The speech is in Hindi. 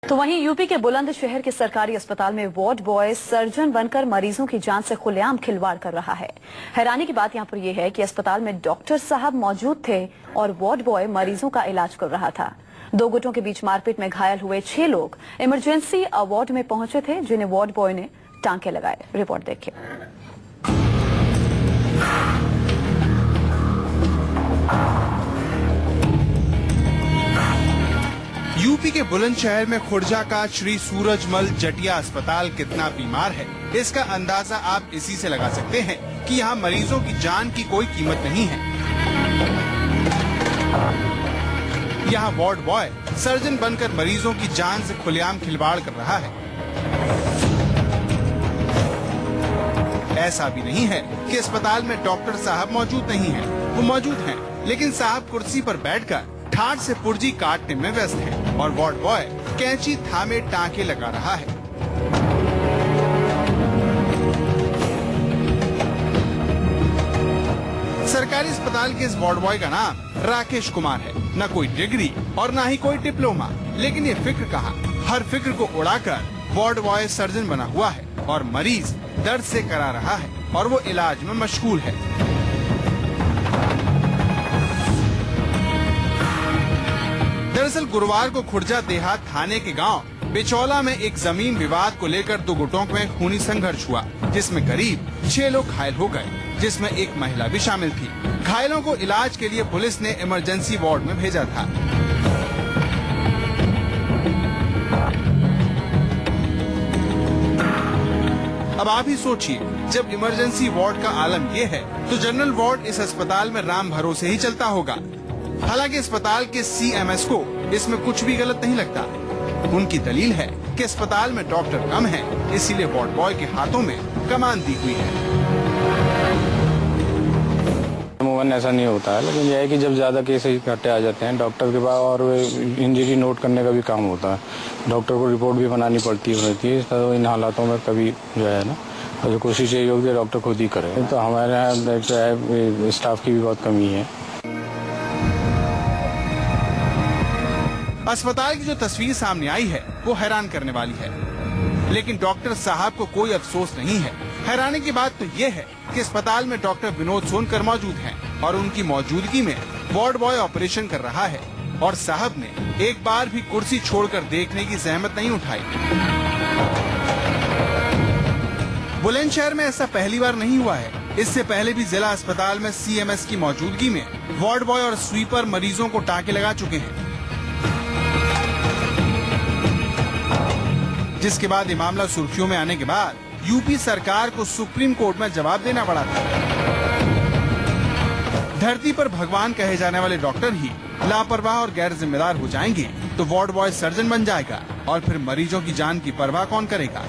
तो वहीं यूपी के बुलंदशहर के सरकारी अस्पताल में वार्ड बॉय सर्जन बनकर मरीजों की जान से खुलेआम खिलवाड़ कर रहा है। हैरानी की बात यहाँ पर यह है कि अस्पताल में डॉक्टर साहब मौजूद थे और वार्ड बॉय मरीजों का इलाज कर रहा था। दो गुटों के बीच मारपीट में घायल हुए 6 लोग इमरजेंसी वार्ड में पहुंचे थे, जिन्हें वार्ड बॉय ने टांके लगाए। रिपोर्ट देखिए। यूपी के बुलंदशहर में खुर्जा का श्री सूरजमल जटिया अस्पताल कितना बीमार है, इसका अंदाजा आप इसी से लगा सकते हैं कि यहाँ मरीजों की जान की कोई कीमत नहीं है। यहाँ वार्ड बॉय सर्जन बनकर मरीजों की जान से खुलेआम खिलवाड़ कर रहा है। ऐसा भी नहीं है कि अस्पताल में डॉक्टर साहब मौजूद नहीं हैं, वो मौजूद हैं, लेकिन साहब कुर्सी पर बैठकर ठाठ से पुर्जी काटने में व्यस्त है और वार्ड बॉय कैंची थामे टांके लगा रहा है। सरकारी अस्पताल के इस वार्ड बॉय का नाम राकेश कुमार है। न कोई डिग्री और न ही कोई डिप्लोमा, लेकिन ये फिक्र कहाँ, हर फिक्र को उड़ाकर वार्ड बॉय सर्जन बना हुआ है और मरीज दर्द से करा रहा है और वो इलाज में मशगूल है। दरअसल गुरुवार को खुर्जा देहात थाने के गांव बिचौला में एक जमीन विवाद को लेकर दो गुटों में खूनी संघर्ष हुआ, जिसमें करीब 6 लोग घायल हो गए, जिसमें एक महिला भी शामिल थी। घायलों को इलाज के लिए पुलिस ने इमरजेंसी वार्ड में भेजा था। अब आप ही सोचिए, जब इमरजेंसी वार्ड का आलम ये है तो जनरल वार्ड इस अस्पताल में राम भरोसे ही चलता होगा। हालांकि अस्पताल के CMS को इसमें कुछ भी गलत नहीं लगता। उनकी दलील है कि अस्पताल में डॉक्टर कम हैं, इसीलिए वार्ड बॉय के हाथों में कमान दी हुई है। अमूमन ऐसा नहीं होता है, लेकिन यह है कि जब ज्यादा केस इकट्ठे आ जाते हैं डॉक्टर के पास और इंजरी नोट करने का भी काम होता है। डॉक्टर को रिपोर्ट भी बनानी पड़ती है, तो इन हालातों में कभी जो है ना, तो कोशिश यही होगी डॉक्टर खुद ही करे। तो हमारे यहाँ स्टाफ की भी बहुत कमी है। अस्पताल की जो तस्वीर सामने आई है वो हैरान करने वाली है, लेकिन डॉक्टर साहब को कोई अफसोस नहीं है। हैरानी की बात तो ये है कि अस्पताल में डॉक्टर विनोद सोनकर मौजूद हैं और उनकी मौजूदगी में वार्ड बॉय ऑपरेशन कर रहा है और साहब ने एक बार भी कुर्सी छोड़कर देखने की जहमत नहीं उठाई। बुलंदशहर में ऐसा पहली बार नहीं हुआ है। इससे पहले भी जिला अस्पताल में CMS की मौजूदगी में वार्ड बॉय और स्वीपर मरीजों को टाँके लगा चुके हैं, जिसके बाद ये मामला सुर्खियों में आने के बाद यूपी सरकार को सुप्रीम कोर्ट में जवाब देना पड़ा था। धरती पर भगवान कहे जाने वाले डॉक्टर ही लापरवाह और गैर जिम्मेदार हो जाएंगे तो वार्ड बॉय सर्जन बन जाएगा और फिर मरीजों की जान की परवाह कौन करेगा।